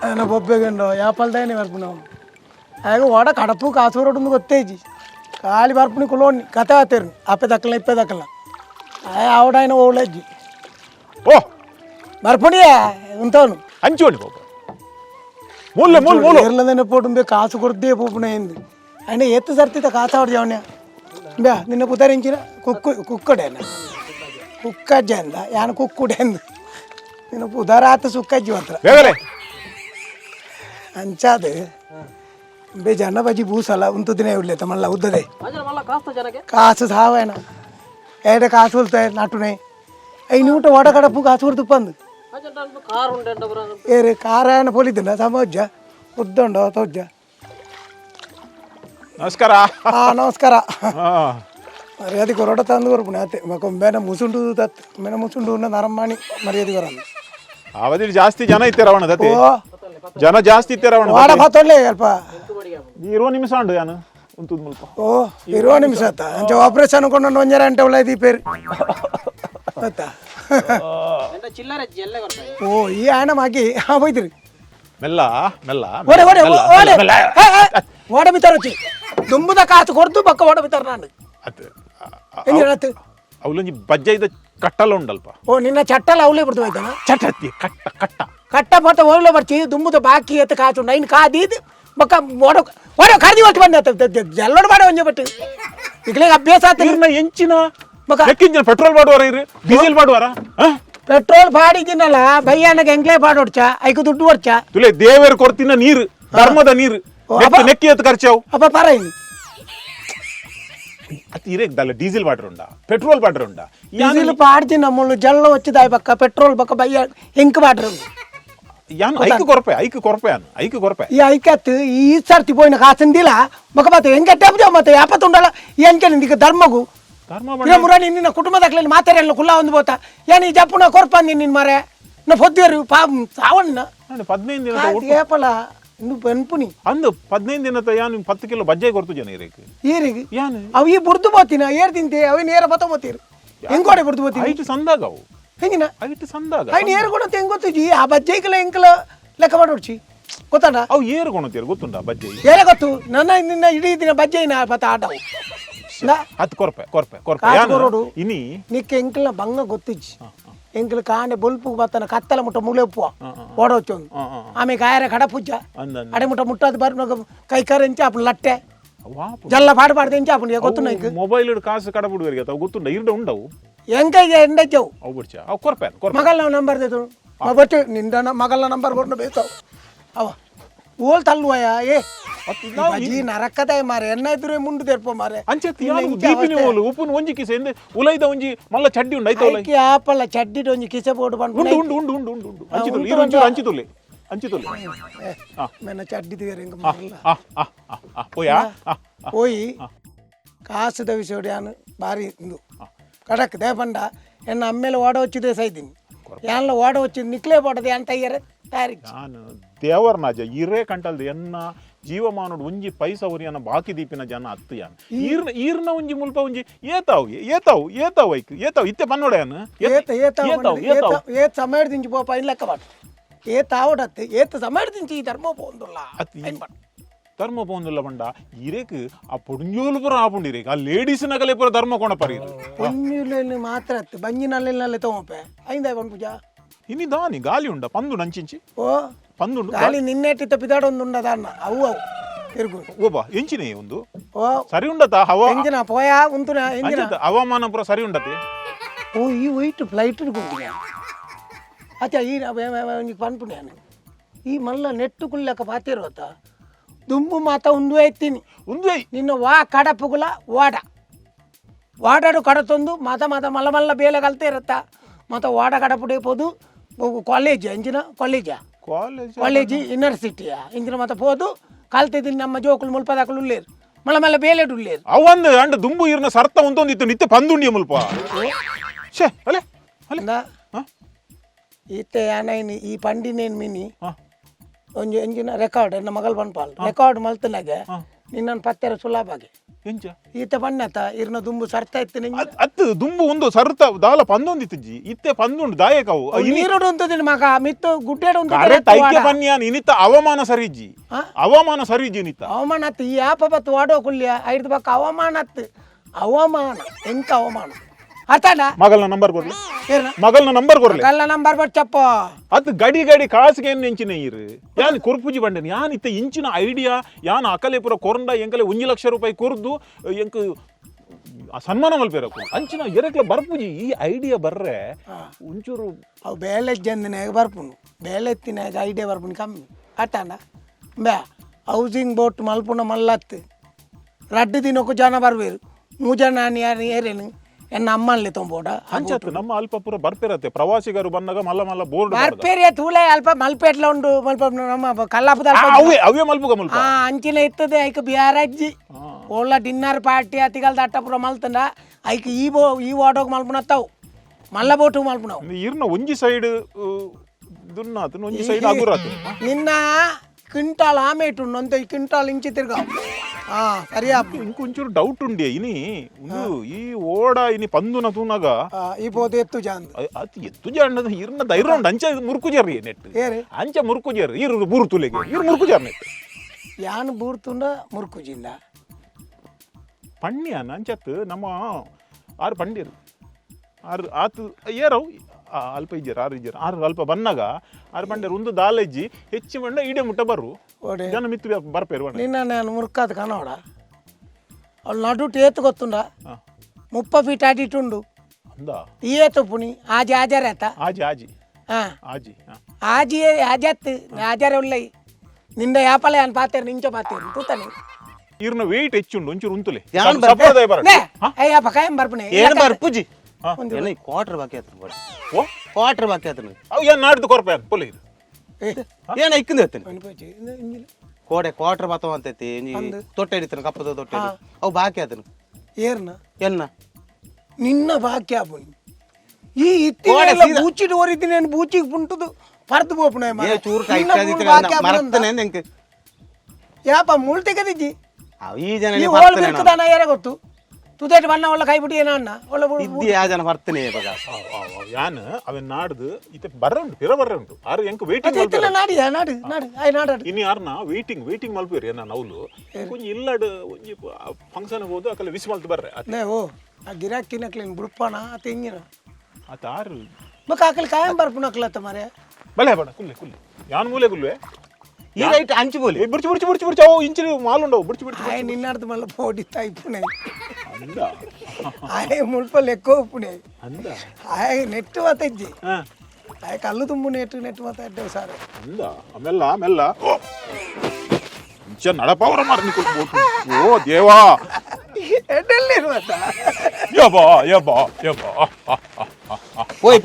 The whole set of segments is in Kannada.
അങ്ങനെ പൊപ്പയൊക്കെയുണ്ടോ యాపల్దాయని పరుపున్నావు అయ్యో వాడ కడపు కాసూరోడు కొత్తేజీ కాలి పరుపుని కులోని కథ కత్తారు అప్పే దక్కల ఇప్పే దక్కల ఆవిడ ఆయన ఓళ్ళేజీ ఓ మరపునియా ఉంటాను అంచోడి బాబు ಮೂಲೆ ಮೂಲೆ ಮೂಲೆ ಏರ್ಲದೇನೆ ಪೋಟು ಕಾಸು ಕೊಡ್ದೇ ಪೋಪುನೇಂದು ఆయన ఎత్తు సరితే కాసాడు జవన్యా బ్యా నిన్న పుతరించిన కుక్కడేనా కుక్కజ్జంద యాన కుక్కుడేందు నిన్న పుదరాత సుక్కజ్జి ಮಾತ್ರ ಅಂಚಾದ ಬೇ ಜನ ಬಜಿ ಬೂಸಲ್ಲ ಉಂತದಿನೇ ಉಳ್ಳೇತ ಮಲ್ಲ ಉದ್ದದೆ ಕಾಸು ಸಾವೇನ ಏಡೆ ಕಾಸು ಉಳ್ತಾಯ ನಟುನೆ ಐನೂಟ ಒಡ ಕಡಪು ಕಾಸು ಹೊರತು ಬಂದು ಏ ರೇ ಕಾರ ಏನ ಪೊಲಿದ್ದ ಸಮಜ್ಜ ಉದ್ದುಂಡೋ ತೋಜ್ಜ ನಮಸ್ಕಾರ ನಮಸ್ಕಾರ ಮರ್ಯಾದೆ ಕೊರೋಟ ತಂದು ಕೊರ್ಪುಣೆ ಅತ್ತೆ ಮೇನ ಮುಸುಂಡು ತತ್ ಮೇನ ಮುಸುಂಡು ನರಮ್ಮಾಣಿ ಮರ್ಯಾದೆ ಕೊರಲ್ಲ ಅವಧಿ ಜಾಸ್ತಿ ಜನ ಇತ್ತೀರವಣ ದತ್ತಿ ಜನ ಜಾಸ್ತಿ ಇತ್ತೀರವಣ ವಾಡ ಬತ್ತೊಳ್ಳೆ ಅಲ್ಪ 20 ನಿಮಿಷ ಉಂಡು ಯಾನು ಉಂತುದ್ ಮುಲ್ಪ ಓ 20 ನಿಮಿಷ ಆತ ಅಂಚ ಆಪರೇಷನ್ ಕೊಂಡು ಒಂಜರ ಗಂಟೆ ಒಳ್ಳೆ ಪೇರು ಗೊತ್ತಾ ಓ ಈ ಆಯನ ಮಾಗಿ ಹೋಯ್ತಿರಿ ಮೆಲ್ಲ ಮೆಲ್ಲ ಓಡೆ ಓಡೆ ಓಡೆ ಓಡ ಬಿತ್ತಾರ వచ్చి ದುಂಬುದ ಕಾಸು ಕೊಡ್ತು ಬಕ್ಕ ಓಡ ಬಿತ್ತಾರ ನಾನು ಎಂಜನತ್ತು ಅವಲಂಜಿ ಬಜ್ಜೈದ ಕಟ್ಟಲ ಉಂಡಲ್ಪ ಓ ನಿನ್ನ ಚಟ್ಟಲ ಅವಲೇ ಬಿಡ್ತು ಆಯ್ತಾನ ಚಟ್ಟತ್ತಿ ಕಟ್ಟ ಕಟ್ಟ ಕಟ್ಟ ಮತ್ತೆ ಓಡ್ಲೆ ಬರ್ಚಿ ದುಂಬುದ ಬಾಕಿ ಎತ್ತ ಕಾಸು ಉಂಡ ಇನ್ನು ಕಾದೀದ್ ಬಕ್ಕ ಓಡ ಓಡ ಕರ್ದಿ ಹೊತ್ತು ಬಂದ ಜಲ್ಲೋಡ್ ಮಾಡ ಒಂಜೆ ಬಟ್ಟು ಈಗಲೇ ಅಭ್ಯಾಸ ಆತ ನೀರ್ನ ಎಂಚಿನ ಲೆಕ್ಕಿಂಚಿನ ಪೆಟ್ರೋಲ್ ಬಾಡುವಾರ ಇರು ಡೀಸೆಲ್ ಬಾಡುವಾರ ಪೆಟ್ರೋಲ್ ಬಾಡಿಗಿನಲ್ಲ ಬಯ್ಯಾನಗೆ ಎಂಗ್ಲೇ ಬಾಡೋಡ್ಚ ಐಕು ದುಡ್ಡು ಹೊಡ್ಚ ತುಲೆ ದೇವರು ಕೊಡ್ತಿನ ನೀರು ಧರ್ಮದ ನೀರು ನೆಕ್ಕಿ ಎತ್ತು ಖರ್ಚಾವು ಅಪ್ಪ ಪಾರ ಇಲ್ಲಿ అది ఇరేగ్దాల డీజిల్ వాటర్ ఉండా పెట్రోల్ వాటర్ ఉండా డీజిల్ పాడితే నమ్ముళ్ళు జల్ల వచ్చిదాయి పక్క పెట్రోల్ పక్క బయ్య ఇంక వాటర్ యాన్ ఐకు కొరపే ఈ ఐకత్ ఈ ಸರ್ತಿ పోయిన కాసిందిల మక ಮತ್ತೆ ಎಂಗಟ್ಟೆ ಮತ್ತೆ ಯಾಪತ್ತು ಉಂಡಲ್ಲ ಎಂಕೆನ ನಿಕ ಧರ್ಮಗು ಧರ್ಮ ಮುರಾನಿ ನಿನ್ನ ಕುಟುಂಬದಕ್ಲೆ ಮಾತಾರೆಲ್ಲ ಕುಲ್ಲ ಒಂದು ಬೋತ ಏನಿ ಜಪ್ಪುನ ಕೊರ್ಪಂದಿ ನಿನ್ನ ಮಾರೆ ನ ಫೊದ್ದೇರು ಸಾವಣ್ಣ 15 ದಿನ ಏಪಲ ಇನ್ನು ಪೆನ್ಪುನಿ ಅಂದು 15 ದಿನದ ಯಾನು 10 ಕಿಲೋ ಬಜ್ಜೆ ಕೊರ್ತು ಜನ ಈರಿಗೆ ಯಾನು ಅವು ಈ ಬುರ್ದು ಬೋತಿನ ಏರ್ ತಿಂತೆ ಅವು ನೇರ ಬತ್ತ ಬೋತಿರು ಹೆಂಗೋಡೆ ಬುರ್ದು ಬೋತಿನ ಐಟು ಸಂದಾಗ ಅವು ಹೆಂಗಿನ ಐಟು ಸಂದಾಗ ಐ ನೇರ ಕೊಡಂತ ಹೆಂಗ್ ಗೊತ್ತುಜಿ ಆ ಬಜ್ಜೆಕಲ ಎಂಕಲ ಲೆಕ್ಕ ಮಾಡೋಡ್ಚಿ ಗೊತ್ತಾಡ ಅವು ಏರು ಕೊಣತೀರು ಗೊತ್ತುಂಟಾ ಬಜ್ಜೆ ಏನ ಗೊತ್ತು ನನ್ನ ನಿನ್ನ ಇಡೀ ದಿನ ಬಜ್ಜೆನ ಬತ್ತ ಆಟವು ಅದು ಕೊರಪೆ ಇನಿ ನಿಕ್ಕೆ ಎಂಕಲ ಬಂಗ ಗೊತ್ತಿಜ್ಜಿ ಎಂಕಲ್ ಕಾಂಡೆ ಬೊಲ್ಪು ಬತ್ತನ ಕತ್ತಲ ಮುಟ್ಟ ಮುಳೆಪ್ಪು ಓಡೋಚೊಂದು ಆಮೇಲೆ ಕಾಯರ ಕಡ ಪೂಜ ಅಡೆ ಮುಟ್ಟ ಮುಟ್ಟದು ಬರ್ನ ಕೈ ಕರೆಂಚ ಅಪ್ಪನ ಲಟ್ಟೆ ಜಲ್ಲ ಪಾಡು ಎಂಚ ಅಪ್ಪನಿಗೆ ಗೊತ್ತು ನೈಕ್ ಮೊಬೈಲ್ ಕಾಸು ಕಡ ಬಿಡುವರಿಗೆ ಅವು ಗೊತ್ತುಂಡ ಇರ್ಡ ಉಂಡವು ಎಂಕೈಗೆ ಎಂಡಚ್ಚವು ಅವು ಬಿಡ್ಚ ಅವು ಕೊರಪೆ ಮಗಲ ನಂಬರ್ ದೇತು ಬಟ್ಟು ನಿಂದ ಮಗಲ ನಂಬರ್ ಕೊಟ್ಟು ಬೇತಾವು ಅವ ಓಲ್ ತಲ್ಲುವಯ ಏ ಬಜಿ ನರಕದಾಯ ಮಾರೆ ಎನ್ನ ಎದುರೇ ಮುಂಡು ತೆರ್ಪೋ ಮಾರೆ ಅಂಚೆತ್ತಿ ಯಾನು ದೀಪಿನಿ ಓಲು ಉಪ್ಪುನ ಒಂಜಿ ಕಿಸೆ ಎಂದೆ ಉಲೈದ ಒಂಜಿ ಮಲ್ಲ ಚಡ್ಡಿ ಉಂಡು ಐತ ಉಲೈ ಆಪಲ್ಲ ಚಡ್ಡಿದ ಒಂಜಿ ಕಿಸೆ ಬೋಡು ಬಂದು ಉಂಡು ಅಂಚಿತುಲೆ ಇರು ಅಂಚಿತುಲೆ මෙන්න චඩ්ඩි තේරෙන්න මරලා ඔයා పోయి కాసు దవిసోడియాను భారీ ఇందు కడక్ దేపండ ఎన్న అమ్మేల ఓడ వచ్చిదే సైదిని యాన్ల ఓడ వచ్చింది నిక్లే పోటది అంత అయ్యారే తయారీ ನಾನು ದೇವರ ನಾಜ ಇರೇ ಕಂಟಲ್ದ ಎನ್ನ ಜೀವಮಾನುಡು ಒಂಜಿ ಪೈಸ ಒರಿಯನ ಬಾಕಿ ದೀಪಿನ ಜನ ಅತ್ತು ಯಾನ್ ಈರ್ನ ಒಂಜಿ ಮುಲ್ಪ ಒಂಜಿ ಏತಾವ್ ಐಕ್ ಇತ್ತೆ ಪನ್ನೋಡಯಾನು ಏತ್ ಸಮಯ ದಿಂಚಿ ಪೋ ಪೈನ್ ಲೆಕ್ಕ ಬಾಟು ಏತ್ ಆವಡತ್ತೆ ಏತ್ ಸಮಯ ದಿಂಚಿ ಧರ್ಮ ಪೋಂದುಲ್ಲ ಧರ್ಮ ಪೋಂದುಲ್ಲ ಬಂಡ ಇರೇಕ್ ಆ ಪೊಂಜೋಲು ಪುರ ಆಪುಂಡಿರೇಕ್ ಆ ಲೇಡೀಸ್ ನಗಲೆ ಪುರ ಧರ್ಮ ಕೊಣ ಪರೀರು ಪೊಂಜೋಲು ಮಾತ್ರ ಬಂಜಿನಲ್ಲೆಲ್ಲ ತಗೋಪೆ ಐಂದಾಯ್ ಬಂದ್ ಪೂಜಾ ಇನಿ ದಾನಿ ಗಾಲಿ ಉಂಡ ಪಂದು ನಂಚಿಂಚಿ ಓ ಪಂದುಂಡು ಗಾಲಿ ನಿನ್ನೆಟ್ಟಿತ್ತ ಪಿದಾಡೊಂದು ಉಂಡದಾನ್ನ ಅವು ತಿರುಗು ಓಬಾ ಎಂಚಿನೇ ಒಂದು ಓ ಸರಿ ಉಂಡತಾ ಹವಾ ಎಂಜಿನ ಪೋಯಾ ಉಂತುನ ಎಂಜಿನ ಹವಾಮಾನ ಪುರ ಸರಿ ಉಂಡತೆ ಓ ಈ ವೈಟ್ ಫ್ಲೈಟ್ ಇಡ್ಕೊಂಡಿಯ ಅಚ್ಚ ಈ ಪನ್ಪುಣ್ಯಾನೆ ಈ ಮಲ್ಲ ನೆಟ್ಟು ಕುಲ್ಲಕ ಪಾತಿರೋತ ದುಂಬು ಮಾತ ಉಂದು ಐತೀನಿ ನಿನ್ನ ವಾ ಕಡಪುಗುಲ ವಾಡಾಡು ಕಡತೊಂದು ಮಾತ ಮಲ್ಲ ಮಲ್ಲ ಬೇಲೆ ಕಲ್ತೆ ಇರತ್ತ ಮತ್ತು ವಾಡ ಕಡಪುಡೆ ಪೋದು ಕಾಲೇಜ್ ಎಂಜಿನ ಕಾಲೇಜ್ ಯೂನಿವರ್ಸಿಟಿಯ ಇಂಜಿನ ಮತ್ತೆ ಪೋದು ಕಲ್ತಿದ್ದೀನಿ ನಮ್ಮ ಜೋಕುಲು ಮುಲ್ಪದಾಕಲು ಉಳ್ಳೇರು ಮಲ್ಲ ಮಲ್ಲ ಬೇಲೆಡು ಉಳ್ಳೇರು ಅವಂದು ಅಂಡ ದುಂಬು ಇರ್ನ ಸರ್ತ ಒಂದೊಂದಿತ್ತು ನಿತ್ಯ ಪಂದುಂಡಿಯ ಮುಲ್ಪ ಶೇ ಅಲೆ ಈತೆ ಯಾನೈನಿ ಈ ಪಂಡಿನೇನು ಮಿನಿ ಒಂಜಿ ಎಂಜಿನ ರೆಕಾರ್ಡ್ ಎನ್ನ ಮಗಲ್ ಬನ್ಪಾಲ್ ರೆಕಾರ್ಡ್ ಮಲ್ತನಾಗೆ ನಿನ್ನನ್ನು ಪತ್ತೆರ ಸುಲಭಾಗೆ ಎಂಚ ಈತ ಬಣ್ಣತ ಇರ್ನ ದುಂಬು ಸರ್ತಾ ಇತ್ತು ಅತ್ತು ದುಂಬು ಒಂದು ಸರ್ತ ದಾಲ ಪಂದೊಂದಿತ್ತಜ್ಜಿ ಇತ್ತೆ ಪಂದುಂಡು ದಾಯಕವು ನೀರುಡು ಅಂತದಿನ ಮಗ ಮಿತ್ತು ಗುಡ್ಡೇಡು ಕರೆಕ್ಟ್ ಐಕ್ಯ ಬನ್ನಿಯಾನ್ ಇನಿತ್ತ ಅವಮಾನ ಸರಿಜ್ಜಿ ಅವಮಾನ ಸರಿಜ್ಜಿ ಇನಿತ್ತ ಅವಮಾನ ಅತ್ತು ಈ ಯಾಪ ಬತ್ತು ವಾಡೋ ಕುಲ್ಯ ಐದು ಪಕ್ಕ ಅವಮಾನ ಅತ್ತು ಅವಮಾನ ಎಂಕ ಅವಮಾನ ಅರ್ಥಾಡ ಮಗಳನ್ನ ನಂಬರ್ ಕೊಡ್ಲಿ ಮಗಳನ್ನ ನಂಬರ್ ಕೊಡ್ಲಿ ಕಲ್ಲ ನಂಬರ್ ಬಟ್ ಚಪ್ಪ ಅದು ಗಡಿ ಗಡಿ ಕಾಸಿಗೆ ಎಂಚಿನ ಇರು ಯಾನ್ ಕುರ್ಪುಜಿ ಬಂಡೇನು ಯಾನ್ ಇತ್ತ ಇಂಚಿನ ಐಡಿಯಾ ಯಾನ್ ಅಕಲೆ ಪುರ ಕೊರಂಡ ಎಂಕಲೆ 1 ಲಕ್ಷ ರೂಪಾಯಿ ಕೊರ್ದು ಎಂಕ್ ಸನ್ಮಾನ ಮಲ್ಪೇರಕು ಅಂಚಿನ ಎರಕ್ಲ ಬರ್ಪುಜಿ ಈ ಐಡಿಯಾ ಬರ್ರೆ ಒಂಚೂರು ಅವು ಬೇಳೆ ಜಂದಿನಾಗ ಬರ್ಪುನು ಬೇಳೆ ಎತ್ತಿನಾಗ ಐಡಿಯಾ ಬರ್ಪುನು ಕಮ್ಮಿ ಅರ್ಥಾಂಡ ಬೇ ಹೌಸಿಂಗ್ ಬೋಟ್ ಮಲ್ಪುನ ಮಲ್ಲತ್ತು ರಡ್ಡು ದಿನಕ್ಕೂ ಜನ ಬರ್ಬೇರು 3 ಜನ ಯಾರು ಏರೇನು ಎನ್ನ ಅಮ್ಮಲ್ಲಿ ತೊಂಬೋಡ ಅಂಚತ್ತು ನಮ್ಮ ಅಲ್ಪಪುರ ಬರ್ಪೇರತ್ತೆ ಪ್ರವಾಸಿಗರು ಬಂದಾಗ ಮಲ್ಲ ಮಲ್ಲ ಬೋರ್ಡ್ ಬರ್ಪೇರಿ ತೂಳೆ ಅಲ್ಪ ಮಲ್ಪೇಟ್ಲ ಉಂಡು ಮಲ್ಪ ನಮ್ಮ ಕಲ್ಲಾಪದ ಅವೇ ಮಲ್ಪುಗ ಮಲ್ಪ ಅಂಚಿನ ಇರ್ತದೆ ಐಕ ಬಿಹಾರಜ್ಜಿ ಒಳ್ಳ ಡಿನ್ನರ್ ಪಾರ್ಟಿ ಅತಿಗಲ್ದ ಅಟ್ಟಪುರ ಮಲ್ತಂಡ ಐಕ ಈ ವಾಟೋಗ್ ಮಲ್ಪುನತ್ತಾವು ಮಲ್ಲ ಬೋಟು ಮಲ್ಪುನವು ಇರ್ನ ಒಂಜಿ ಸೈಡ್ ದುನ್ನಾತು ಒಂಜಿ ಸೈಡ್ ಅಗುರಾತು ನಿನ್ನ ಕ್ವಿಂಟಾಲ್ ಆಮೆ ಇಟ್ಟು ಅಂತ ಈ ಕ್ವಿಂಟಾಲ್ ಇಂಚಿ ತಿರ್ಗ ಸರಿಯಾ ಇಂಕೊಂಚೂರು ಡೌಟ್ ಉಂಡೆ ಇನಿ ಈ ಓಡ ಇನಿ ಪಂದುನ ತೂನಾಗ ಈ ಬೋದು ಎತ್ತು ಜಾಂದ್ ಅದು ಎತ್ತು ಜಾಂಡ ಇರ್ನ ಧೈರ್ಯ ಉಂಡು ಅಂಚೆ ಮುರ್ಕುಜಾರಿ ನೆಟ್ ಅಂಚೆ ಮುರ್ಕುಜಾರಿ ಇರು ಬೂರು ತುಲೆಗೆ ಇರು ಮುರ್ಕುಜಾರ್ ನೆಟ್ ಯಾನ್ ಬೂರ್ತುಂಡ ಮುರ್ಕುಜಿಂದ ಪಣ್ಣ್ಯಾನ ಅಂಚತ್ತು ನಮ್ಮ ಆರು ಪಂಡ್ಯರು ಆರು ಆತು ಏರವು ಅಲ್ಪ ಇಜ್ಜಾರ ಆರು ಅಲ್ಪ ಬನ್ನಾಗ ಆರು ಪಂಡ್ಯರು ಒಂದು ದಾಲಜ್ಜಿ ಹೆಚ್ಚು ಮಂಡ ಇಡೆ ಮುಟ್ಟ ಬರು ಜನ ಮಿತ್ತು ಬರ್ಪೇರು ನಿನ್ನ ನಾನು ಮುರ್ಕಾದ ಕನೋಡ ಅವಳು ನಡು ಏತು ಗೊತ್ತುಂಡ 30 ಫೀಟ್ ಆಡಿಟುಂಡು ಈ ಏತು ಪುಣಿ ಆಜಿ ಆಜಾರೇತ ಆಜಿ ಆಜಿ ಆಜಿ ಆಜಿ ಆಜತ್ತು ಆಜಾರೆ ಉಳ್ಳೈ ನಿಂದ ಯಾಪಲೆ ಅನ್ ಪಾತೇರು ನಿಂಚ ಪಾತೇರು ತೂತಾನೆ ಇರ್ನ ವೇಟ್ ಹೆಚ್ಚುಂಡು ಒಂಚೂರು ಉಂತುಲೆ ಅಯ್ಯ ಪಕಾಯಂ ಬರ್ಪಣೆ ಏನು ಬರ್ಪುಜಿ ಕ್ವಾರ್ಟರ್ ಬಾಕಿ ಆಯ್ತು ಕ್ವಾರ್ಟರ್ ಬಾಕಿ ಆಯ್ತು ಅವು ಏನು ನಾಡ್ದು ಕೊರಪೆ ಪೊಲಿ ಏನು ಇಕ್ಕಂದು ಹೇಳ್ತೇನೆ ಕೋಡೆ ಕ್ವಾರ್ಟರ್ ಬಾತವ ಅಂತೈತಿ ತೊಟ್ಟೆ ಹಿಡಿತಾನೆ ಕಪ್ಪದ ತೊಟ್ಟೆ ಅವು ಬಾಕಿ ಆತನು ಏರ್ನ ಎನ್ನ ನಿನ್ನ ಬಾಕಿ ಆಪುನಿ ಈ ಬೂಚಿಡ್ ಓರಿದ್ದೀನಿ ಬೂಚಿಗೆ ಪುಂಟದು ಪರ್ದು ಬೋಪುಣ ಚೂರು ಮರತ್ತನೆ ಎಂಕ್ ಯಾಪ ಮುಳ್ ತೆಗೆದಿಜ್ಜಿ ಈ ಜನ ಯಾರ ಗೊತ್ತು ತುದೇಟ್ ಬಣ್ಣ ಒಳ್ಳೆ ಕೈ ಬಿಟ್ಟು ಏನೋ ಅಣ್ಣ ಒಳ್ಳೆ ಇದ್ದಿ ಆ ಜನ ಬರ್ತೇನೆ ಇವಾಗ ಯಾನ್ ಅವನ್ ನಾಡ್ದು ಇತ್ತೆ ಬರ್ರೆ ಉಂಟು ಪಿರ ಬರ್ರೆ ಉಂಟು ಆರು ಎಂಕ್ ವೇಟಿಂಗ್ ನಾಡಿ ನಾಡು ನಾಡು ಆಯ್ ನಾಡು ಇನ್ನು ಯಾರನ್ನ ವೇಟಿಂಗ್ ಮಲ್ಪೇರಿ ಏನ ನವ್ಲು ಒಂಜಿ ಇಲ್ಲಡ್ ಒಂಜಿ ಫಂಕ್ಷನ್ ಹೋದು ಅಕಲೆ ವಿಸ್ ಮಲ್ತು ಬರ್ರೆ ಅದೇ ಓ ಆ ಗಿರಾಕಿನಕ್ಲೇನು ಬುಡ್ಪಾನ ಅತ ಹೆಂಗಿನ ಆತ ಆರು ಮಕ್ಕ ಆಕಲಿ ಕಾಯಂ ಬರ್ಪುನಕ್ಲತ್ತ ಮಾರೆ ಬಲೆ ಬಡ ಕುಲ್ಲೆ ಯಾನ್ ಮೂಲೆ ಕುಲ್ವೆ ಈಗ ಇಟ್ಟು ಹಂಚಿ ಬೋಲಿ ಬುಡ್ಚಿ ಅವು ಇಂಚಿನ ಮಾಲುಂಡವು ಬುಡ್ಚಿ ಆಯ್ ನಿನ್ನಾಡ್ದು ಮಲ್ಲ ಪೋಡಿತ್ತ ಇಪ್ಪುನೆ ಅಂದ ಆಯ್ ಮುಲ್ಪ ಲೆಕ್ಕ ಉಪ್ಪುನೆ ಅಂದ ಆಯ್ ನೆಟ್ಟು ಮಾತಜ್ಜಿ ಆಯ್ ಕಲ್ಲು ತುಂಬು ನೆಟ್ಟು ಮಾತಾಡ್ತೇವೆ ಸಾರ್ ಅಂದ ಮೆಲ್ಲ ಮೆಲ್ಲ ಇಂಚ ನಡಪವರ ಮಾರ್ನಿ ಓ ದೇವಾ ಎಡ್ಡೆಲ್ಲಿರುವತ್ತ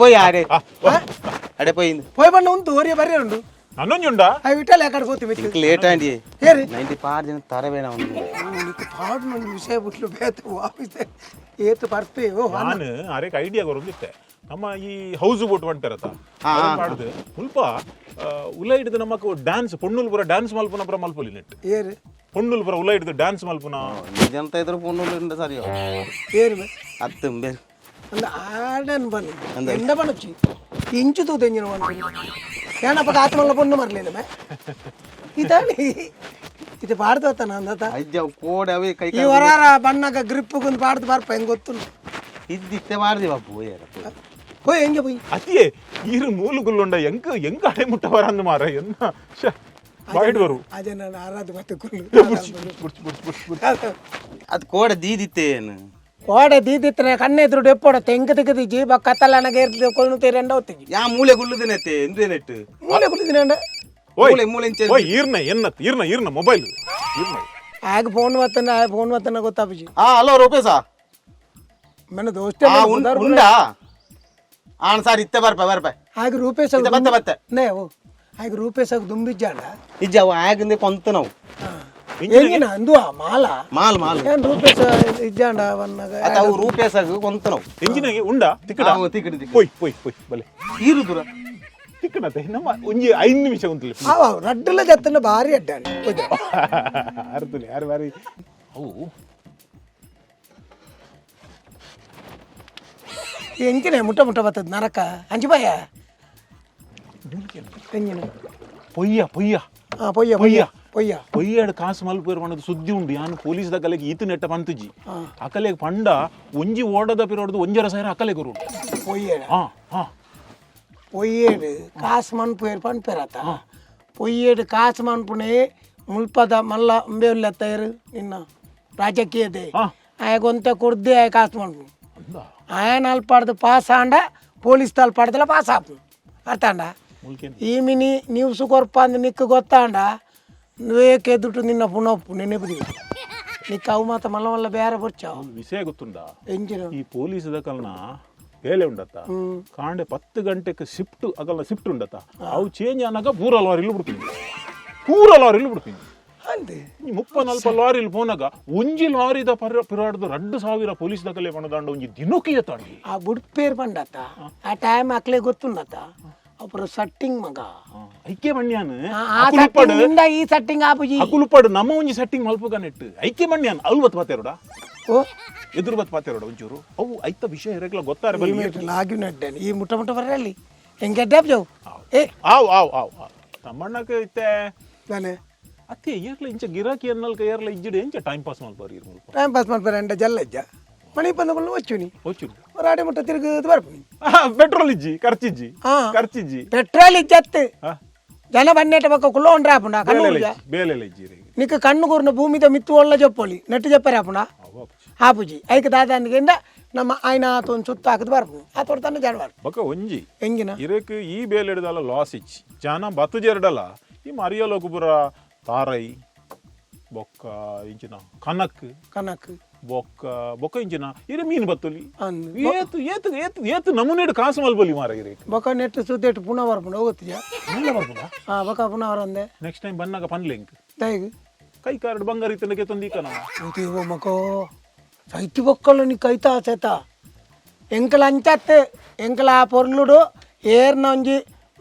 పోయి ఆడే అడే పోయింది పోయి బండి ఉంది ఓరి బర్రె ఉండు నన్నొంజుండా అవి విట్టాలి ఎక్కడ పోతే ఇంక లేట్ అండి ఏరి 90 పార్ జన తరవేనా ఉంది నీకు పాడు నుండి విషయ బుట్లు ಬೇತು ಆಫೀಸ್ ಏತು ಬರ್ಪೆ ಓ ನಾನು ಅರೇಕ ಐಡಿಯಾ ಗೊತ್ತಿತ್ತೆ ನಮ್ಮ ಈ ಹೌಸ್ ಬೋಟ್ ಬಂಟಾರತ ಮಾಡುದು ಮುಲ್ಪ ಉಲ ಹಿಡಿದು ನಮಕ್ ಡ್ಯಾನ್ಸ್ ಪೊಣ್ಣುಲ್ ಪುರ ಡ್ಯಾನ್ಸ್ ಮಲ್ಪುನ ಪುರ ಮಲ್ಪೊಲಿ ನೆಟ್ ಏರಿ ಪೊಣ್ಣುಲ್ ಪುರ ಉಲ ಹಿಡಿದು ಡ್ಯಾನ್ಸ್ ಮಲ್ಪುನ ಇದಂತ ಇದ್ರ ಪೊಣ್ಣುಲ್ ಸರಿ ಏರಿ ಅತ್ತು ಅಂದ ಆಡನ್ ಬನ್ನಿ ಎಂದ ಬಣಚ್ಚಿ ಇಂಚು ತೆಂಜಿನ ಏನಪ್ಪ ಆತ್ಮಲ್ಲ ಪೊಣ್ಣು ಮರ್ಲೇನ ಇದಾನಿ ಇದು ಪಾಡ್ದತಾನ ಅಂದತ ಅಜ್ಜ ಕೋಡೆ ಅವೇ ಕೈ ಈ ವರಾರ ಬಣ್ಣಗ ಗ್ರಿಪ್ ಗೊಂದು ಪಾಡ್ದು ಬರ್ಪ ಹೆಂಗ್ ಗೊತ್ತು ಇದ್ದಿತ್ತೆ ಮಾಡ್ದಿ ಬಾಪು ಹೋಯ್ ಹೆಂಗೆ ಹೋಯ್ ಅತಿಯೇ ಈರು ಮೂಲುಗುಲ್ಲುಂಡ ಎಂಕ ಅಡೆ ಮುಟ್ಟವರ ಅಂದು ಮಾರ ಎನ್ನ ಬಾಯ್ಡ್ವರು ಅದೇ ನಾನು ಆರಾಧ ಮತ್ತೆ ಅದು ಕೋಡೆ ದೀದಿತ್ತೆ ಏನು ಕೋಡೆ ದೀದಿತ್ತನೆ ಕಣ್ಣೆದ್ರು ಡೆಪ್ಪೋಡ ತೆಂಕ ತೆಗೆದಿಜ್ಜಿ ಬಾ ಕತ್ತಲನಗೆ ಇರ್ತಿದ್ದೆ ಕೊಳ್ನುತ್ತೆ ರೆಂಡ ಹೊತ್ತಿಗೆ ಯಾ ಮೂಲೆ ಗುಲ್ಲುದಿನತ್ತೆ ಎಂದೇ ನೆಟ್ಟು ಮೂಲೆ ಕುಳಿದಿನ ಮೂಲೆ ಮೂಲೆ ಈರ್ನ ಮೊಬೈಲ್ ಆಗ ಫೋನ್ ವತ್ತನ ಗೊತ್ತಾಪಿಜಿ ಹಲೋ ರೂಪೇಶಾ మన దోస్తే ఉండా ఆన్ సార్ ఇత్తే ಬರ್ಪ ಆಗ ರೂಪೇಶ ಬತ್ತೆ ನೇ ಓ ಆಗ ರೂಪೇಶ ದುಂಬಿಜ್ಜಾಂಡ ಇಜ್ಜಾವ ಆಗಂದೆ ಕೊಂತ ನಾವು ಎಂಗಿನ ಅಂದು ಮಾಲ ಏನ್ ರೂಪೇಶ ಇಜ್ಜಾಂಡ ವನ್ನಗ ಅವು ರೂಪೇಶ ಕೊಂತ ನಾವು ಎಂಜಿನಗೆ ಉಂಡಾ ತಿಕ್ಕಡ ಪೋಯ್ ಬಲೆ ಈರು ದೂರ ತಿಕ್ಕಡತೆ ನಮ್ಮ ಒಂಜಿ 5 ನಿಮಿಷ ಉಂತಲೆ ರಡ್ಡಲ ಜತ್ತನ ಭಾರಿ ಅಡ್ಡಾಂಡ ಅರ್ಥಲೆ ಯಾರು ಬಾರಿ ಅವು ಎಂಚಿನ ಮುಟ್ಟ ಮುಟ್ಟ ಬರ್ತದ ನರಕ ಅಂಚಿಬಾಯ ಎಂಜಿನ ಪೊಯ್ಯ ಪೊಯ್ಯ ಪೊಯ್ಯ ಪೊಯ್ಯ ಪೊಯ್ಯ ಪೊಯ್ಯಾಡು ಕಾಸು ಮಲ್ಪೇರು ಪಂಡದು ಸುದ್ದಿ ಉಂಡು ಯಾನು ಪೊಲೀಸ್ ದಕ್ಕಲೆಗೆ ಈತು ನೆಟ್ಟ ಪಂತುಜಿ ಅಕಲೆಗೆ ಪಂಡ ಒಂಜಿ ಓಡದ ಪಿರೋಡ್ದು ಒಂಜರ ಸಾವಿರ ಅಕಲೆ ಗುರು పొయ్యేడు ಹಾ ಹಾ పొయ్యేడు కాసు మనుపు పనిపేరత పొయ్యేడు కాసు మనుపునే ముల్పద మళ్ళా అంబేళ్ళు ఎత్తారు నిన్న రాజకీయదే ఆయన కొంత కొద్ది ఆయన కాసు మనుపు ఆయన అల్పడదు పాస్ ఆండ పోలీస్ తాలు పడదల పాస్ ఆపు అర్థండ ఈమెని న్యూస్ కొరపంది నీకు గొత్తాండ నువ్వే కెదుటు నిన్న పునప్పు నేను ఎప్పుడు నీకు అవు మాత్రం మళ్ళీ మళ్ళీ ಬೇರೆ ಬರ್ಚಾವು ವಿಷಯ ಗೊತ್ತುಂಡ ಎಂಜಿನ ಈ ಪೊಲೀಸ್ ದಕಲ್ನ ಬೇಲೆ ಉಂಡತ್ತ ಕಾಂಡೆ 10 ಗಂಟೆಗೆ ಶಿಫ್ಟ್ ಅಗಲ್ಲ ಶಿಫ್ಟ್ ಉಂಡತ್ತ ಅವು ಚೇಂಜ್ ಆನಾಗ ಪೂರ ಲಾರಿಲ್ ಬಿಡ್ತೀನಿ ಅಂತೆ ಈ 30-40 ಲಾರಿಲ್ ಪೋನಾಗ ಒಂಜಿ ಲಾರಿದ ಪಿರಾಡ್ದು 2,000 ಪೊಲೀಸ್ ದಕಲೆ ಪಣದಾಂಡ ಒಂಜಿ ದಿನಕ್ಕೆ ಎತ್ತಾಂಡಿ ಆ ಬುಡ್ ಪೇರ್ ಬಂಡತ್ತ ಆ ಟೈಮ್ ಅಕ್ಲೆ ಗೊತ್ತುಂಡತ್ತ ಅப்புறம் ಸಟ್ಟಿಂಗ್ ಮಗ ಐಕ್ಯ ಮಣ್ಯಾನ ನಿಂದ ಈ ಸಟ್ಟಿಂಗ್ ಆಪುಜಿ ಅಕುಲುಪಾಡು ನಮ್ಮ ಒಂಜಿ ಸೆಟ್ಟಿಂಗ್ ಮಲ್ಪುಗ ನೆಟ್ಟು ಐಕ್ಯ ಮಣ್ಯಾನ ಅವು ಬತ್ ಪಾತೇರೋಡ ಓ ಎದುರು ಬತ್ ಪಾತೇರೋಡ ಒಂಚೂರು ಅವು ಐತ ವಿಷಯ ಇರಕ್ಲ ಗೊತ್ತಾರೆ ಬಲ್ಲಿ ಲಾಗಿ ನಡ್ಡೇನೆ ಈ ಮುಟ್ಟ ಬರಲಿ ಹೆಂಗೆ ಡ್ಯಾಪ್ ಜಾವು ಏ ಆವ್ ತಮ್ಮಣ್ಣಕ್ಕೆ ಇತ್ತೆ ನಾನೇ ಅತ್ತೆ ಏರ್ಲ ಇಂಚ ಗಿರಾಕಿ ಅನ್ನಲ್ಕ ಏರ್ಲ ಇಜ್ಜಿಡು ಎಂಚ ಟೈಮ್ ಪಾಸ್ ಮಲ್ಪಾರಿ ಇರ್ಮಲ್ಪ ಟೈಮ್ ಪಾಸ್ ಮಾಡ್ಪಾರ ಎಂಡ ಜಲ್ಲಜ್ಜ ಮಣಿ ಬಂದಗಳು వచ్చుని వచ్చుడు ರಾಡಿ ಮುಟ್ಟ ತಿರುಗಿ ಬರ್ಪನಿ ಪೆಟ್ರೋಲ್ ಇಜ್ಜಿ ಖರ್ಚಿಜ್ಜಿ ಪೆಟ್ರೋಲ್ ಇಜ್ಜತ್ತು ಜನ ಬನ್ನೇಟ ಪಕ್ಕ ಕುಲ್ಲ ಉಂಡ್ರ ಆಪುಂಡ ಕಣ್ಣು ಬೇಲೆಲ್ಲ ಇಜ್ಜಿ నీకు కన్ను కూరిన భూమిద మిత్తు వాళ్ళ చెప్పాలి నెట్టు చెప్పారు అప్పుడు ఆపుజీ ఐకి దాదానికి ನಮ್ಮ ఆయన ಆತೊಂದು ಸುತ್ತ ಹಾಕಿದ್ ಬರ್ಬೋದು ಆ ತೊಡ್ತಾನೆ ಜಾಡ್ಬಾರ್ದು ಬಕ ಒಂಜಿ ಹೆಂಗಿನ ಇರಕ್ಕೆ ಈ ಬೇಲೆ ಹಿಡ್ದಲ್ಲ ಲಾಸ್ ಇಚ್ಚಿ ಜನ ಬತ್ತು ಜೆರಡಲ್ಲ ಈ ಮರಿಯಲೋಕುಪುರ ತಾರೈ ಬೊಕ್ಕ ಇಂಚಿನ ಕನಕ್ ಬೊಕ್ಕ ಇಂಚಿನ ಇರ ಮೀನು ಬತ್ತುಲಿ ಏತು ನಮೂನೆಡು ಕಾಸು ಮಲ್ಬಲಿ ಮಾರ ಇರಕ್ಕೆ ಬೊಕ್ಕ ನೆಟ್ಟು ಸುತ್ತೇಟು ಪುನಃ ಬರ್ಪುಂಡು ಹೋಗುತ್ತೀಯ ಬೊಕ್ಕ ಪುನಃ ಬರಂದೆ ನೆಕ್ಸ್ಟ್ ಟೈಮ್ ಬಂದಾಗ ಪನ್ಲೆಂಕ್ ದಯಗೆ ಕೈ ಕಾರ್ಡ್ ಬಂಗಾರ ಇತ್ತನಕ್ಕೆ ತೊಂದಿಕನ ఇదిగో మకో సైతి బొక్కలు నీకు అయితా చేత ఎంకలు అంచెత్తే ఎంకల ఆ పొర్లుడు ఏర్న ఉంచి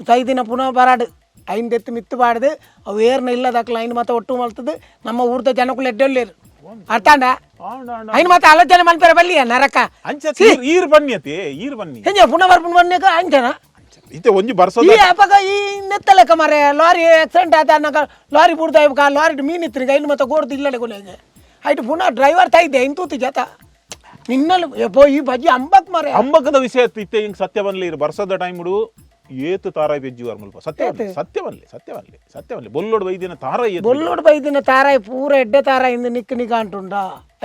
సైదిన పునః ಬರಾಡು ಐನ್ ಎತ್ತು ಮಿತ್ತು ಬಾಡ್ದು ಅವು ಏರ್ನ ಇಲ್ಲ ದಕ್ಕಲ ಐನ್ ಮತ್ತೆ ಒಟ್ಟು ಮಲ್ತದ್ದು ನಮ್ಮ ಊರ್ದ ಜನಕ್ಕೂ ಎಡ್ಡೊಳ್ಳೇರು ಅರ್ಥಾಂಡ ಐನ್ ಮತ್ತೆ ಆಲೋಚನೆ ಮಲ್ಪೇರ ಬಲ್ಲಿ ನರಕ ಈರ್ ಬನ್ನಿ ಹೆಂಗೆ ಪುನಃ ಬರ್ಪುಂಡು ಬನ್ನೇಕ ಅಂಚನ ಇತ್ತೆ ಒಂಜಿ ಬರ್ಸದ ಈ ಅಪಗ ಈ ನೆತ್ತಲೆಕ್ಕ ಮಾರೆ ಲಾರಿ ಆಕ್ಸಿಡೆಂಟ್ ಆದ ಅನ್ನಕ ಲಾರಿ ಬುಡ್ದ ಲಾರಿ ಮೀನ್ ಇತ್ತು ಐನ್ ಮತ್ತೆ ಗೋಡ್ದು ಇಲ್ಲಡೆ ಕೊನೆಗೆ ಐಟು ಪುನಃ ಡ್ರೈವರ್ ತೈದೆ ಇಂತೂತಿ ಜತ ನಿನ್ನಲು ಈ ಬಜ್ಜಿ ಅಂಬಕದ ವಿಷಯ ಇತ್ತೆ ಹಿಂಗ್ ಸತ್ಯ ಬನ್ಲಿ ಇರು ಬರ್ಸದ ಟೈಮ್ ಹುಡು ಏತು ತಾರಾಯಿ ಬೆಜ್ಜುವಾರ ಮಲ್ಪ ಸತ್ಯವನ್ಲಿ ಬೊಲ್ಲೋಡು ಬೈದಿನ ತಾರಾಯಿ ಪೂರ ಎಡ್ಡೆ ತಾರಾಯಿ ಇಂದ ನಿಕ್ಕ ಅಂಟುಂಡ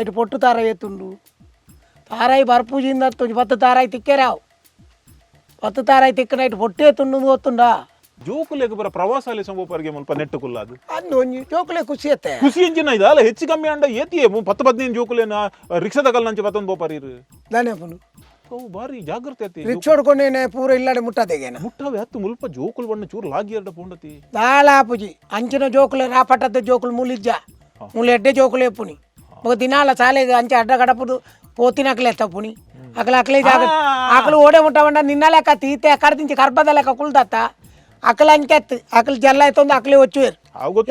ಐಟು ಪೊಟ್ಟು ತಾರಾಯಿ ಎತ್ತುಂಡು ತಾರಾಯಿ ಬರ್ಪೂಜಿಂದ 10 ತಾರಾಯಿ ತಿಕ್ಕೆರಾವ್ 10 ತಾರಾಯಿ ತಿಕ್ಕನ ಐಟು ಪೊಟ್ಟೆ ಎತ್ತುಂಡು ಗೊತ್ತುಂಡ ಜೋಕುಲೆಗೆ ಬರ ಪ್ರವಾಸಾಲಯ ಸಂಬೋಪರಿಗೆ ಮಲ್ಪ ನೆಟ್ಟು ಕುಲ್ಲಾದು ಅಂದು ಒಂಜಿ ಜೋಕುಲೆ ಖುಷಿ ಅತ್ತೆ ಖುಷಿ ಎಂಜಿನ ಇದಲ್ಲ ಹೆಚ್ಚು ಕಮ್ಮಿ ಅಂಡ ಏತಿಯೇ 10-15 ಜೋಕುಲೆನ ರಿಕ್ಷಾದ ಕಲ್ನಂಚೆ ಬತ್ತೊಂದು ಬೋಪಾರಿರು ದಾನೆಪನು ಬಾರಿ ಜಾಗ್ರತೆ ಐತಿ ರಿಕ್ಷಾ ಹೊಡ್ಕೊಂಡೇನೆ ಪೂರ ಇಲ್ಲಡೆ ಮುಟ್ಟದೆಗೇನ ಮುಟ್ಟವೆ ಹತ್ತು ಮುಲ್ಪ ಜೋಕುಲ್ ಬಣ್ಣ ಚೂರು ಲಾಗಿ ಎರಡ ಪೋಂಡತಿ ದಾಳಾಪುಜಿ ಅಂಚಿನ ಜೋಕುಲೆ ರಾಪಟ್ಟದ ಜೋಕುಲು ಮೂಲಿಜ್ಜ ಮೂಲ ಎಡ್ಡೆ ಜೋಕುಲೆ ಎಪ್ಪುನಿ ఒక దినాల సాలేగా అంచి అడ్డగడపుడు పోతినకలే తప్పుని అకలే ఆకలి ఓడే ఉంటామంట నిన్న లెక్క తీతే ఎక్కడ దించి కర్బద లెక్క కుల్దత్త అకలు అంకెత్తి అకలు జల్ల అవుతుంది అకలే వచ్చేవారు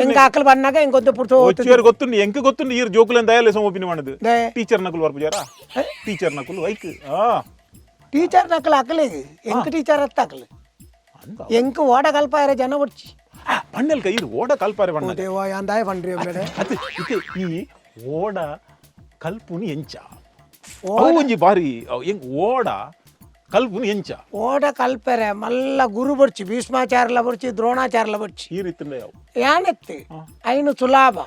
ఇంకా అకలు పన్నాక ఇంకొంత వచ్చేవారు ಗೊತ್ತುಂಡು ಎಂಕ ಗೊತ್ತುಂಡು ಈ ಜೋಕುಲೆನ್ ದಯಾಲೆ ಸೋಪಿನ ಮಾಡದು ಟೀಚರ್ ನಕುಲು ವರ್ಪು ಜಾರ ಟೀಚರ್ ನಕುಲು ವೈಕ್ ಟೀಚರ್ ನಕಲು ಅಕಲೇ ಎಂಕ ಟೀಚರ್ ಅತ್ತ ಅಕಲು ಎಂಕ ಓಡ ಕಲ್ಪಾಯರ ಜನ వచ్చి ಪಣ್ಣೆಲ್ ಕೈ ಓಡ ಕಲ್ಪಾರೆ ಬಣ್ಣ ದೇವಾ ಯಾಂದಾಯ ಪಂಡ್ರಿ ಬೇಡ ಅದು ಇತೆ ಈ ಓಡ ಕಲ್ಪುನಿ ಎಂಚ ಒಂಜಿ ಬಾರಿ ಎಂಗ್ ಓಡ ಕಲ್ಪುನಿ ಎಂಚ ಓಡ ಕಲ್ಪರೆ ಮಲ್ಲ ಗುರು ಬರ್ಚಿ ಭೀಷ್ಮಾಚಾರ್ಲ ಬರ್ಚಿ ದ್ರೋಣಾಚಾರ್ಲ ಬರ್ಚಿ ಈ ರೀತಿಂದ ಯಾನೆತ್ತಿ ಐನು ಸುಲಾಭ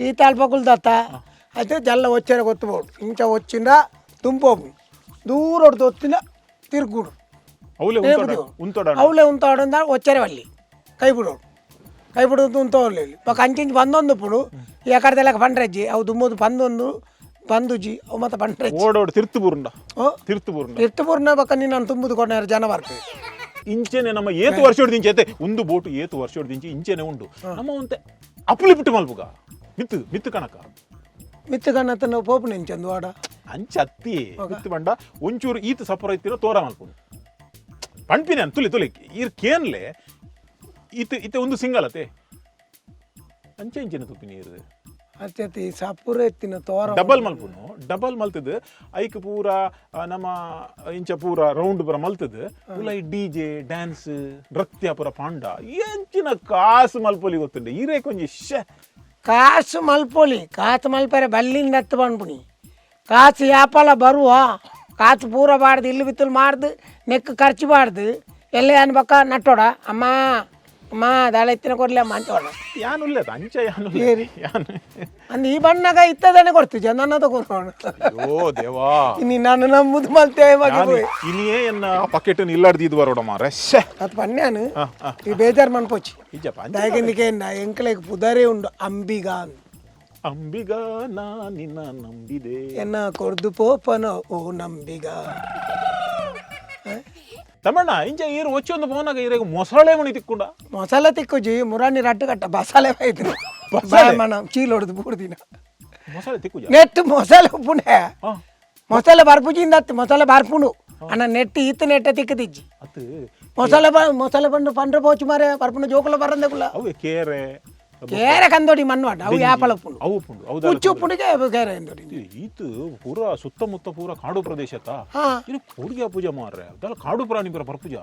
ఈ తలపకులు దత్త అయితే జల్ల వచ్చారు కొత్తపోడు ఇంకా వచ్చిందా తుంపోపు దూరం దొత్తిన తిరుగుడు అవులే ఉంటాడు వచ్చారు వాళ్ళు ಕೈಬಿಡು ಉಂತೋರ್ಲಿಲ್ಲ ಪಕ್ಕ ಅಂಚಿಂಚು ಬಂದೊಂದು ಪುಡು ಎಕಡೆ ತೆಲಕ ಪಂಡ್ರಜ್ಜಿ ಅವು ದುಮ್ಮದು ಬಂದುಜಿ ಅವು ಮತ್ತೆ ಪಂಡ್ರಜ್ಜಿ ಓಡೋಡು ತಿರ್ತುಪೂರ್ಣ ಪಕ್ಕ ನೀನು ತುಂಬುದು ಕೊಡ್ನಾರ ಜನ ಬರ್ತದೆ ಇಂಚೆನೆ ನಮ್ಮ ಏತು ವರ್ಷ ದಿಂಚೆ ಒಂದು ಬೋಟು ಏತು ವರ್ಷ ದಿಂಚಿ ಇಂಚೆನೆ ಉಂಡು ನಮ್ಮ ಒಂತೆ ಅಪ್ಪಲಿ ಬಿಟ್ಟು ಮಲ್ಪುಗ ಮಿತ್ತು ಕಣಕ ಮಿತ್ತು ಕಣ್ಣತ್ತ ನಾವು ಪೋಪು ನಿಂಚಂದು ವಾಡ ಅಂಚೆ ಅತ್ತಿ ಮಿತ್ತು ಬಂಡ ಒಂಚೂರು ಈತ ಸಪುರ ಇತ್ತಿರೋ ತೋರ ಮಲ್ಪುಡು ಪಂಪಿನ ತುಲಿ ಈರ್ ಕೇನ್ಲೆ ಇತ್ತೆ ಒಂದು ಸಿಂಗಲ್ ಅತೆ ಅಂಚೆ ಇಂಚಿನ ತುಪ್ಪಿ ನೀರು ಅತ್ಯತಿ ಸಪುರ ಎತ್ತಿನ ತೋರ ಡಬಲ್ ಮಲ್ಪುನು ಡಬಲ್ ಮಲ್ತದ ಐಕ್ ಪೂರ ನಮ್ಮ ಇಂಚ ಪೂರ ರೌಂಡ್ ಪೂರ ಮಲ್ತದ ಉಲ್ಲ ಈ ಡಿಜೆ ಡ್ಯಾನ್ಸ್ ನೃತ್ಯ ಪೂರ ಪಾಂಡ ಎಂಚಿನ ಕಾಸು ಮಲ್ಪೊಲಿ ಗೊತ್ತುಂಡೆ ಈರೇ ಕೊಂಚ ಕಾಸು ಮಲ್ಪೊಲಿ ಕಾಸು ಮಲ್ಪರೆ ಬಲ್ಲಿಂದ ಎತ್ತು ಬಂದ್ಬಿಡಿ ಕಾಸು ಯಾಪಲ ಬರುವ ಕಾಸು ಪೂರ ಬಾಡ್ದು ಇಲ್ಲಿ ಬಿತ್ತಲು ಮಾಡ್ದು ನೆಕ್ ಖರ್ಚು ಬಾಡ್ದು ಎಲ್ಲ ಅನ್ಬೇಕ ನಟ್ಟೋಡ ಅಮ್ಮ ಅಮ್ಮ ದಾಳ ಎತ್ತಿನ ಕೊಡ್ಲಿ ಅಮ್ಮ ಅಂತೋಡ ಯಾನುಲ್ಲ ಅಂಚ ಯಾನು ಅಂದ್ ಈ ಬಣ್ಣಗ ಇತ್ತದನೆ ಕೊಡ್ತೀವಿ ನನ್ನ ತಗೊಂಡು ಓ ದೇವಾ ಇನ್ನು ನಾನು ನಮ್ಮದು ಮಲ್ತೆ ಇನಿಯೇ ಎನ್ನ ಪಕೆಟ್ ಇಲ್ಲಾಡ್ದಿದ್ದು ಬರೋಡ ಮಾರೆ ಅದು ಪನ್ಯಾನು ಈ ಬೇಜಾರು ಮನ್ಪೋಚಿ ದಾಗಿಂದಿಗೆ ಎಂಕಲೆಗೆ ಪುದರೇ ಉಂಡು ಅಂಬಿಗ ಅಂಬಿಗ ನಾ ನಿನ್ನ ನಂಬಿದೆ ಎನ್ನ ಕೊರ್ದು ಪೋಪನ ಓ ನಂಬಿಗ ತಮ್ಮಣ್ಣ ಇಂಚ ಈರು ಒಚ್ಚೊಂದು ಫೋನಾಗ ಈರೆಗ ಮೊಸಳೆ ಮಣಿ ತಿಕ್ಕೊಂಡ ಮೊಸಳೆ ತಿಕ್ಕುಜಿ ಮುರಾನಿ ರಟ್ಟು ಕಟ್ಟ ಬಸಾಲೆ ಬೈದ್ರು ಮನ ಚೀಲ ಹೊಡೆದು ಬೂಡ್ದಿನ ಮೊಸಳೆ ತಿಕ್ಕುಜ ನೆಟ್ ಮೊಸಳೆ ಪುಣೆ ಮೊಸಳೆ ಬರ್ಪುಜಿಂದ ಮೊಸಳೆ ಬರ್ಪುಣು ಅಣ್ಣ ನೆಟ್ ಈತ ನೆಟ್ಟ ತಿಕ್ಕದಿಜ್ಜಿ ಮೊಸಳೆ ಬಂದು ಪಂಡ್ರ ಪೋಚು ಮಾರೆ ಬರ್ಪುಣ ಜೋಕುಲ ಬರಂದೆಗುಲ್ಲ ಅವು ಕೇರೆ ಕೇರೆ ಕಂದೋಡಿ ಮಣ್ಣು ಅವು ಯಾಪಲ ಪುಣು ಅವು ಪುಂಡು ಹುಚ್ಚು ಪುಣಿಗೆ ಕೇರೆ ಎಂದೋಡಿ ಈತು ಪೂರ ಸುತ್ತಮುತ್ತ ಪೂರ ಕಾಡು ಪ್ರದೇಶತ್ತ ಇದು ಪೂಡಿಗೆ ಪೂಜೆ ಮಾರ್ರೆ ಅದೆಲ್ಲ ಕಾಡು ಪ್ರಾಣಿ ಪೂರ ಬರ್ಪೂಜ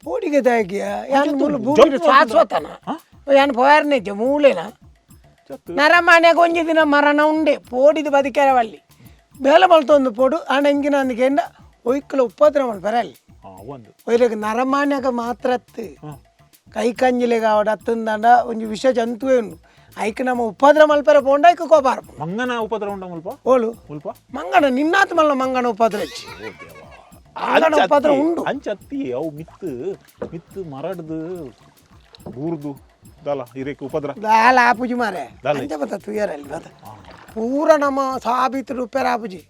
ಪೂಡಿಗೆ ತಾಗಿಯ ಯಾನ್ ಮುಲು ಬೂಡಿ ಶಾಶ್ವತನ ಯಾನ್ ಪೋಯರ್ನೆ ಮೂಲೆನ ನರಮಾನ್ಯಾಗ ಒಂಜಿ ದಿನ ಮರಣ ಉಂಡೆ ಪೋಡಿದು ಬದುಕೆರವಲ್ಲಿ ಬೇಲೆ ಮಲ್ತೊಂದು ಪೋಡು ಹಣ ಹೆಂಗಿನ ಅಂದಿಗೆಂಡ ಒಯ್ಕಲ ಉಪದ್ರ ಮಾಡಿ ಬರಲಿ ಒಯ್ರಗ ನರಮಾನ್ಯಾಗ ಮಾತ್ರ ಕೈ ಕಂಜಿಲೆಗ ಅವಡ ಹತ್ತಂದಂಡ ಒಂಜಿ ವಿಷ ಜಂತುವೇ ಉಂಡು ಐಕ್ ನಮ್ಮ ಉಪದ್ರ ಮಲ್ಪರ ಪೋಂಡ ಐಕ್ ಕೋಪಾರ ಮಂಗನ ಉಪದ್ರ ಉಂಡ ಮುಲ್ಪ ಓಳು ಮುಲ್ಪ ಮಂಗನ ನಿನ್ನಾತ್ ಮಲ್ಲ ಮಂಗನ ಉಪದ್ರ ಹೆಚ್ಚಿ ಮಂಗನ ಉಪದ್ರ ಉಂಡು ಅಂಚತ್ತಿ ಅವು ಮಿತ್ತು ಮರಡ್ದು ಬೂರ್ದು ದಾಲ ಹಿರೇಕ ಉಪದ್ರ ದಾಲ ಆಪುಜಿ ಮಾರೆ ಅಂಚ ಬತ್ತ ತುಯರಲ್ಲಿ ಬತ್ತ ಪೂರ ನಮ್ಮ ಸಾಬೀತು ರೂಪಾಯಿ ಆಪುಜಿ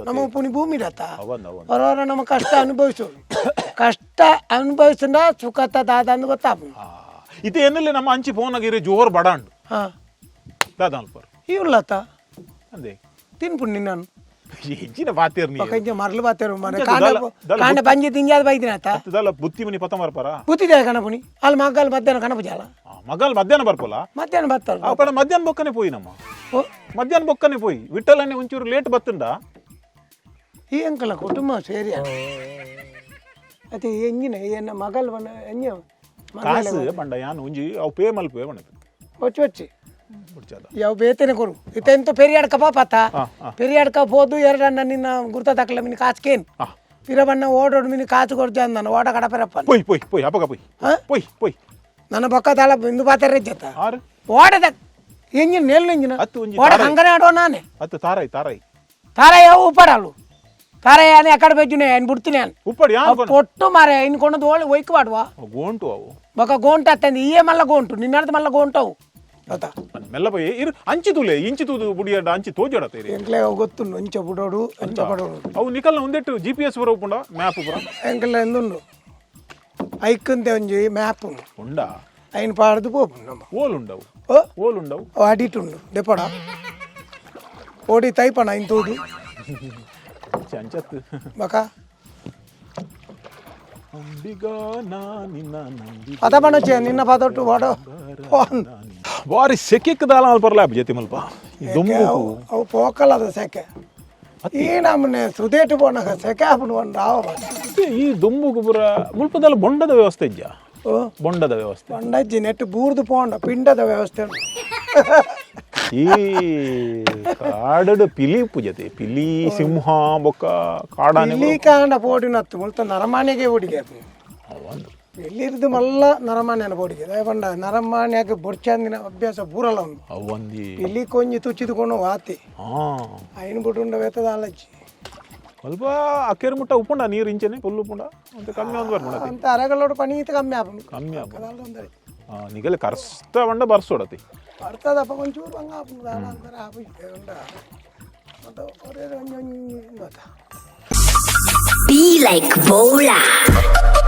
ನಮ್ಮ ಪುಣಿ ಭೂಮಿ ಇಡತ್ತ ಅವರವರ ನಮ್ಮ ಕಷ್ಟ ಅನುಭವಿಸೋದು ಕಷ್ಟ ಅನುಭವಿಸಿದ ಸುಖತ ದಾದ ಅಂದ್ ಗೊತ್ತಾಪ ಇದು ಏನಿಲ್ಲ ನಮ್ಮ ಅಂಚಿ ಫೋನಾಗ ಜೋರ್ ಬಡಾಂಡು ದಾದ ಅಲ್ಪರ್ ಇವ್ಲತ್ತ ಅಂದೆ ತಿನ್ಪುಣಿ ನಾನು ಹೆಚ್ಚಿನ ಬಾತೇರ್ ನೀ ಪಕಂಜ ಮರ್ಲು ಬಾತೇರು ಮನೆ ಕಾಂಡ ಬಂಜಿ ತಿಂಜಾದ ಬೈದಿನತ್ತ ದಲ್ಲ ಬುತ್ತಿ ಮನಿ ಪತ ಮರ್ಪರ ಬುತ್ತಿದೆ ಕಣಪುಣಿ ಅಲ್ಲಿ ಮಗ್ಗಲ್ ಮಧ್ಯಾಹ್ನ ಕಣಪುಜಾಲ ಮಗಲ್ ಮಧ್ಯಾಹ್ನ ಬರ್ಪಲ್ಲ ಮಧ್ಯಾಹ್ನ ಬತ್ತಲ್ಲ ಅಪ್ಪಡ ಮಧ್ಯಾಹ್ನ ಬೊಕ್ಕನೆ ಪೋಯಿ ನಮ್ಮ ಮಧ್ಯಾಹ್ನ ಬೊಕ್ಕನೆ ಪೋಯಿ ವಿಠಲನೆ ಒಂಚೂರು ಲೇಟ್ ಬತ್ತುಂಡ ಈ ಅಂಕಲ ಕುಟುಂಬ ಸೇರಿ ಅದೇ ಎಂಜಿನ ಏನ ಮಗಲ್ ಬಣ್ಣ ಎಂಜ ಕಾಸು ಬಂಡ ಯಾನು ಒಂಜಿ ಅವು ಪೇ ಮಲ್ಪೇ ಬಣ್ಣ వచ్చి వచ్చి ಯಾವ ಬೇತೇನೆ ಕೊರು ಇತ್ತೆಂತ ಪೆರಿಯಾಡ್ಕ ಪಾಪತ್ತ ಪೆರಿಯಾಡ್ಕ ಹೋದು ಎರಡನ್ನ ನಿನ್ನ ಗುರ್ತ ತಕ್ಕಲ ಮಿನಿ ಕಾಚ್ಕೇನ್ ಪಿರಬಣ್ಣ ಓಡೋಡು ಮಿನಿ ಕಾಚು ಕೊಡ್ಜ ಅಂದನ ಓಡ ಕಡಪೆರಪ್ಪ ಪೊಯ್ ಪೊಯ್ ಪೊಯ್ ಅಪಗ ಪೊಯ್ ಪೊಯ್ ಪೊಯ್ ನನ್ನ ಬೊಕ್ಕ ತಾಳ ಇಂದು ಪಾತ್ರೆ ಜತ್ತ ಓಡದ ಎಂಜಿನ ನೆಲ್ಲು ಎಂಜಿನ ಓಡ ಹಂಗನೆ ಆಡೋ ನಾನೇ ಅತ್ತು ತಾರಾಯ್ ತಾರಾಯ್ ತಾರಾಯ ಉಪ್ಪಡಾಳು ತಾರಾಯ అని అక్కడ పెట్టునే ఆయన బుర్తినే ఉప్పడి పొట్టు మారే ఆయన కొన్నది ఓళ్ళు వైకు వాడువా గోంటు అవు ఒక గోంట అత్తంది ఇయే మళ్ళా గోంటు నిన్నది మళ్ళా గోంటావు అవుతా మెల్లపోయి అంచితులే ఇంచితూదు బుడియడ అంచి తోజడ తేరి ఎంకలే ಗೊತ್ತುಂಡು ಅಂಚ ಬುಡೋಡು ಅಂಚ ಬಡೋಡು ಅವು ನಿಕಲ್ನ ಒಂದೆಟ್ಟು ಜಿಪಿಎಸ್ ಬರೋಪುಂಡ ಮ್ಯಾಪ್ ಬರ ಎಂಕಲ ಎಂದುಂಡು ಐಕಂತೆ ಒಂಜಿ ಮ್ಯಾಪ್ ಉಂಡ ఆయన పాడదు పోపు ఓలుండవు ఓలుండవు అడిటుండు దెప్పడ ఓడి తైపన ఆయన తోడు చంచత్ బక అంబిగా నా నిన్న నంది పదపనొచ్చే నిన్న పదొట్టు వాడు ಬಾರಿ ಸೆಕೆಕ್ ದಾಲ ಅಲ್ಪರ್ಲ ಜೊತೆ ಮಲ್ಪ ದುಮ್ಮು ಅವು ಪೋಕಲದ ಸೆಕೆ ಈ ನಮ್ಮನೆ ಸುದೇಟು ಬೋನಗ ಸೆಕೆ ಹಾಪುಡು ಒಂದು ರಾವ ಈ ದುಮ್ಮುಗು ಪುರ ಮುಲ್ಪದಲ್ಲ ಬೊಂಡದ ವ್ಯವಸ್ಥೆ ಇಜ್ಜ ಬೊಂಡದ ವ್ಯವಸ್ಥೆ ಬೊಂಡಜ್ಜಿ ನೆಟ್ಟು ಬೂರ್ದು ಪೋಂಡ ಪಿಂಡದ ವ್ಯವಸ್ಥೆ ಈ ಕಾಡಡು ಪಿಲಿ ಪೂಜತೆ ಪಿಲಿ ಸಿಂಹ ಬೊಕ್ಕ ಕಾಡಾನೆ ಪಿಲಿ ಕಾಂಡ ಪೋಡಿನತ್ತು ಮುಳ್ತ ನರಮಾನ್ಯಗೆ ಓಡಿಗೆ ಎಲ್ಲಿರ್ದು ಮಲ್ಲ ನರಮಾನ್ಯನ ಬೋಡಿಗೆ ದಯಪಂಡ ನರಮಾನ್ಯಗೆ ಬೊಡ್ಚಂದಿನ ಅಭ್ಯಾಸ ಪೂರಲ್ಲ ಉಂಟು ಅವಂದಿ ಪಿಲಿ ಕೊಂಜಿ ತುಚ್ಚಿದುಕೊಂಡು ವಾತಿ ಐನ್ ಬಿಟ್ಟು ವೇತದ ಆಲಜ್ಜಿ ಸ್ವಲ್ಪ ಅಕ್ಕೇರು ಮುಟ್ಟ ಉಪ್ಪುಂಡ ನೀರು ಇಂಚನೆ ಫುಲ್ ಉಪ್ಪುಂಡ ಅಂತ ಕಮ್ಮಿ ಒಂದು ಬರ್ಬೋಣ ಅಂತ ಅರೆಗಳೋಡು ಪನೀತ ಕಮ್ಮಿ ಆಪುಂಡು ಕಮ್ಮಿ ಆಪುಂಡು ನಿಗಲೆ ಕರ್ಸ್ತ ಬಂಡ ಬರ್ಸೋಡತಿ ಬರ್ತದಪ್ಪ ಒಂಚೂರು ಹಂಗ ಆಪುಂಡು ದಾಳ ಆಪು ಮತ್ತೆ ಒರೇ ಒಂಜೊಂಜಿ ಗೊತ್ತಾ Be like Bolar.